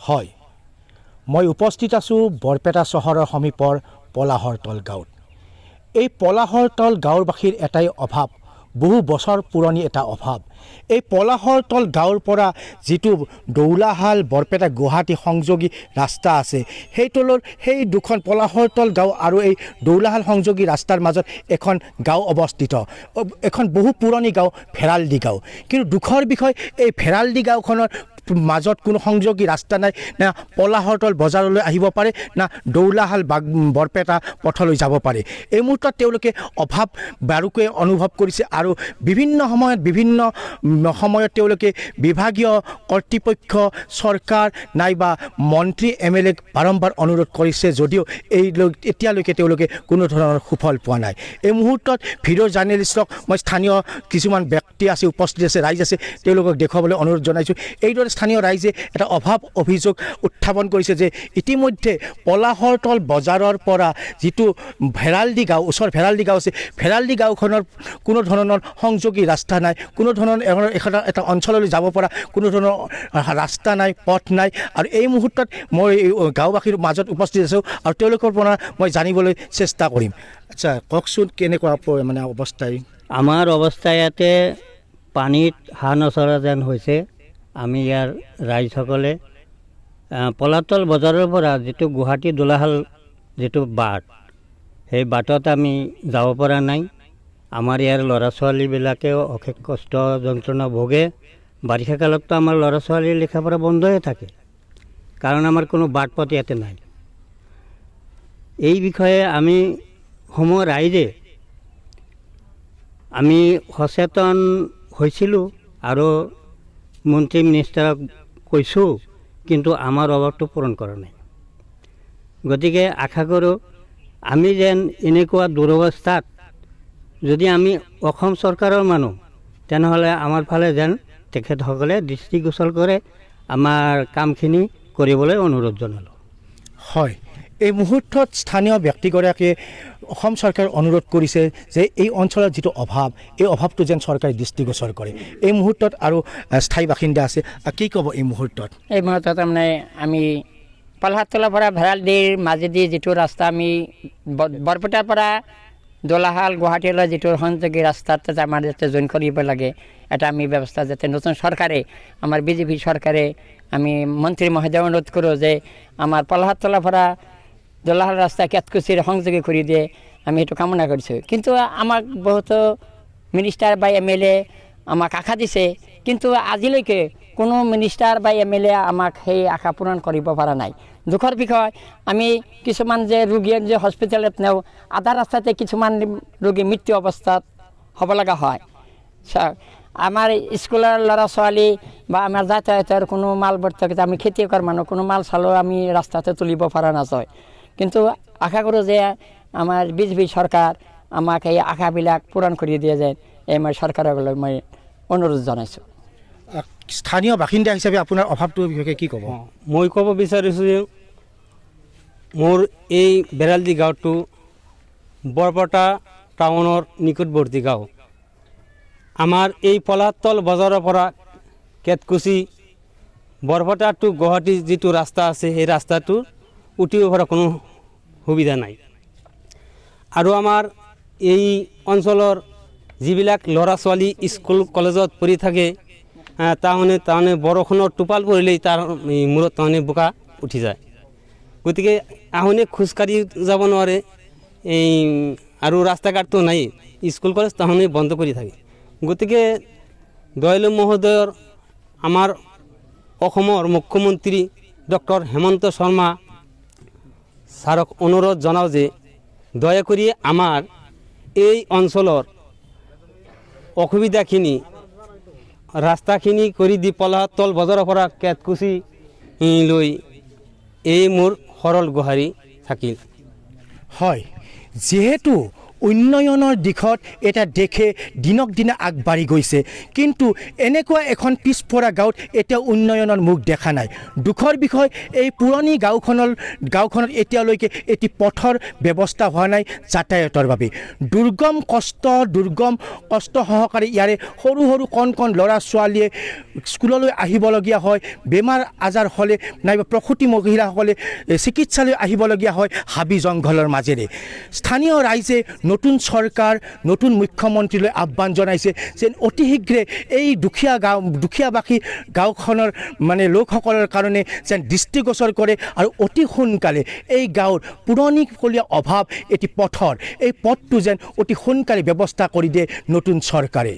হয়, মই উপস্থিত আছোঁ বৰপেটা চহৰৰ সমীপৰ পলাহৰতল গাঁৱত। এই পলাহৰতল গাঁৱৰবাসীৰ এটাই অভাৱ, বহু বছৰ পুৰণি এটা অভাৱ। এই পলাহৰতল গাঁৱৰ পৰা যিটো দৌলাহাল বৰপেটা গুৱাহাটী সংযোগী ৰাস্তা আছে, সেই দুখন পলাহৰতল গাঁও আৰু এই দৌলাহাল সংযোগী ৰাস্তাৰ মাজত এখন গাঁও অৱস্থিত, এখন বহু পুৰণি গাঁও ভেৰালডি গাঁও। কিন্তু দুখৰ বিষয়, এই ভেৰালডি গাঁওখনৰ মাজত কোনো সংযোগী ৰাস্তা নাই, না পলাহৰতল বজাৰলৈ আহিব পাৰে, না দৌলাহাল বৰপেটা পথলৈ যাব পাৰে। এই মুহূৰ্তত তেওঁলোকে অভাৱ বাৰুকৈ অনুভৱ কৰিছে আৰু বিভিন্ন সময়ত তেওঁলোকে বিভাগীয় কৰ্তৃপক্ষ, চৰকাৰ নাইবা মন্ত্ৰী MLA বাৰম্বাৰ অনুৰোধ কৰিছে যদিও এতিয়ালৈকে তেওঁলোকে কোনো ধৰণৰ সুফল পোৱা নাই। এই মুহূৰ্তত ভিডিঅ' জাৰ্নেলিষ্টক মই স্থানীয় কিছুমান ব্যক্তি আছে, উপস্থিত আছে, ৰাইজ আছে, তেওঁলোকক দেখুৱাবলৈ অনুৰোধ জনাইছোঁ। এইদৰে স্থানীয় ৰাইজে এটা অভিযোগ উত্থাপন কৰিছে যে ইতিমধ্যে পলাহৰতল বজাৰৰ পৰা যিটো ভেৰালডি গাঁও, ওচৰ ভেৰালডি গাঁও আছে, ভেৰালডি গাঁওখনৰ কোনো ধৰণৰ সংযোগী ৰাস্তা নাই, কোনো ধৰণৰ এটা অঞ্চললৈ যাব পৰা কোনো ধৰণৰ ৰাস্তা নাই, পথ নাই। আৰু এই মুহূৰ্তত মই গাঁওবাসীৰ মাজত উপস্থিত আছোঁ আৰু তেওঁলোকৰ পৰা মই জানিবলৈ চেষ্টা কৰিম। আচ্ছা, কওকচোন কেনেকুৱা মানে অৱস্থাই? আমাৰ অৱস্থা ইয়াতে পানীত হাঁহ নচৰা যেন হৈছে। আমি ইয়াৰ ৰাইজসকলে পলাহৰতল বজাৰৰ পৰা যিটো গুৱাহাটী দৌলাহাল যিটো বাট, সেই বাটত আমি যাব পৰা নাই। আমাৰ ইয়াৰ ল'ৰা ছোৱালীবিলাকেও অশেষ কষ্ট যন্ত্ৰণা ভোগে। বাৰিষা কালততো আমাৰ ল'ৰা ছোৱালীৰ লেখা পঢ়া বন্ধই থাকে, কাৰণ আমাৰ কোনো বাট পথ ইয়াতে নাই। এই বিষয়ে আমি সমূহ ৰাইজে আমি সচেতন হৈছিলোঁ আৰু মন্ত্ৰী মিনিষ্টাৰক কৈছোঁ, কিন্তু আমাৰ অভাৱটো পূৰণ কৰা নাই। গতিকে আশা কৰোঁ আমি যেন এনেকুৱা দুৰৱস্থাত যদি আমি অসম চৰকাৰৰ মানুহ, তেনেহ'লে আমাৰ ফালে যেন তেখেতসকলে দৃষ্টিগোচৰ কৰে, আমাৰ কামখিনি কৰিবলৈ অনুৰোধ জনালোঁ। হয়, এই মুহূৰ্তত স্থানীয় ব্যক্তিগৰাকীয়ে অসম চৰকাৰে অনুৰোধ কৰিছে যে এই অঞ্চলৰ যিটো অভাৱ, এই অভাৱটো যেন চৰকাৰে দৃষ্টিগোচৰ কৰে। এই মুহূৰ্তত আৰু স্থায়ী বাসিন্দা আছে, কি ক'ব এই মুহূৰ্তত? এই মুহূৰ্তত তাৰমানে আমি পলাহৰতলৰ পৰা ভেৰালডিৰ মাজেদি যিটো ৰাস্তা আমি বৰপেটাৰ পৰা দৌলাহাল গুৱাহাটীলৈ যিটো সংযোগী ৰাস্তাত আমাৰ যাতে জইন কৰিব লাগে, এটা আমি ব্যৱস্থা যাতে নতুন চৰকাৰে, আমাৰ BJP চৰকাৰে, আমি মন্ত্ৰী মহোদয় অনুৰোধ কৰোঁ যে আমাৰ পলাহৰতলৰ পৰা দৌলাহাল ৰাস্তা কেতকুচিৰ সংযোগী কৰি দিয়ে, আমি সেইটো কামনা কৰিছোঁ। কিন্তু আমাক বহুতো মিনিষ্টাৰ বা MLA আমাক আশা দিছে, কিন্তু আজিলৈকে কোনো মিনিষ্টাৰ বা MLA আমাক সেই আশা পূৰণ কৰিব পৰা নাই। দুখৰ বিষয়, আমি কিছুমান যে ৰোগীয়ে যে হস্পিটেলত নেওঁ, আধা ৰাস্তাতে কিছুমান ৰোগী মৃত্যু অৱস্থাত হ'ব লগা হয়। আমাৰ স্কুলৰ ল'ৰা ছোৱালী বা আমাৰ যাতায়াতৰ কোনো মাল বৰ্তক, আমি খেতিয়কৰ মানুহ, কোনো মাল চালেও আমি ৰাস্তাতে তুলিব পৰা নাযায়। কিন্তু আশা কৰোঁ যে আমাৰ BJP চৰকাৰ আমাক এই আশাবিলাক পূৰণ কৰি দিয়ে যেন, এই মই চৰকাৰলৈ মই অনুৰোধ জনাইছোঁ। স্থানীয় বাসিন্দা হিচাপে আপোনাৰ অভাৱটোৰ বিষয়ে কি ক'ব? মই ক'ব বিচাৰিছোঁ যে মোৰ এই ভেৰালডি গাঁৱটো বৰপেটা টাউনৰ নিকটৱৰ্তী গাঁও। আমাৰ এই পলাহৰতল বজাৰৰ পৰা কেতকুচি বৰপেটা টু গুৱাহাটী যিটো ৰাস্তা আছে, সেই ৰাস্তাটো উঠিব পৰা কোনো সুবিধা নাই। আৰু আমাৰ এই অঞ্চলৰ যিবিলাক ল'ৰা ছোৱালী স্কুল কলেজত পঢ়ি থাকে, তাৰমানে বৰষুণৰ টোপাল পৰিলেই তাৰ মূৰত তাৰমানে বোকা উঠি যায়। গতিকে আহোনে খোজকাঢ়ি যাব নোৱাৰে, আৰু ৰাস্তা ঘাটটো নাই, স্কুল কলেজ তাহোনে বন্ধ কৰি থাকে। গতিকে দয়ালু মহোদয়ৰ, আমাৰ অসমৰ মুখ্যমন্ত্ৰী ডক্টৰ হেমন্ত শৰ্মা ছাৰক অনুৰোধ জনাওঁ যে দয়া কৰি আমাৰ এই অঞ্চলৰ অসুবিধাখিনি, ৰাস্তাখিনি কৰি দি পলাহৰতল বজাৰৰ পৰা কেতকুচি লৈ এই মোৰ সৰল গুহাৰি থাকিল। হয়, যিহেতু উন্নয়নৰ দিশত এটা দেশে দিনক দিনে আগবাঢ়ি গৈছে কিন্তু এনেকুৱা এখন পিছপৰা গাঁৱত এতিয়া উন্নয়নৰ মুখ দেখা নাই দুখৰ বিষয় এই পুৰণি গাঁওখনত এতিয়ালৈকে এটি পথৰ ব্যৱস্থা হোৱা নাই যাতায়াতৰ বাবে দুৰ্গম কষ্ট সহকাৰে ইয়াৰে সৰু সৰু কণ ল'ৰা ছোৱালীয়ে স্কুললৈ আহিবলগীয়া হয় বেমাৰ আজাৰ হ'লে নাইবা প্ৰসূতি মহিলাসকলে চিকিৎসালয় আহিবলগীয়া হয় হাবি জংঘলৰ মাজেৰে স্থানীয় ৰাইজে নতুন চৰকাৰ নতুন মুখ্যমন্ত্ৰীলৈ আহ্বান জনাইছে যে অতি শীঘ্ৰে এই দুখীয়াবাসী গাঁওখনৰ মানে লোকসকলৰ কাৰণে যেন দৃষ্টিগোচৰ কৰে আৰু অতি সোনকালে এই গাঁৱৰ পুৰণিকলীয়া অভাৱ এটি পথৰ এই পথটো যেন অতি সোনকালে ব্যৱস্থা কৰি দিয়ে নতুন চৰকাৰে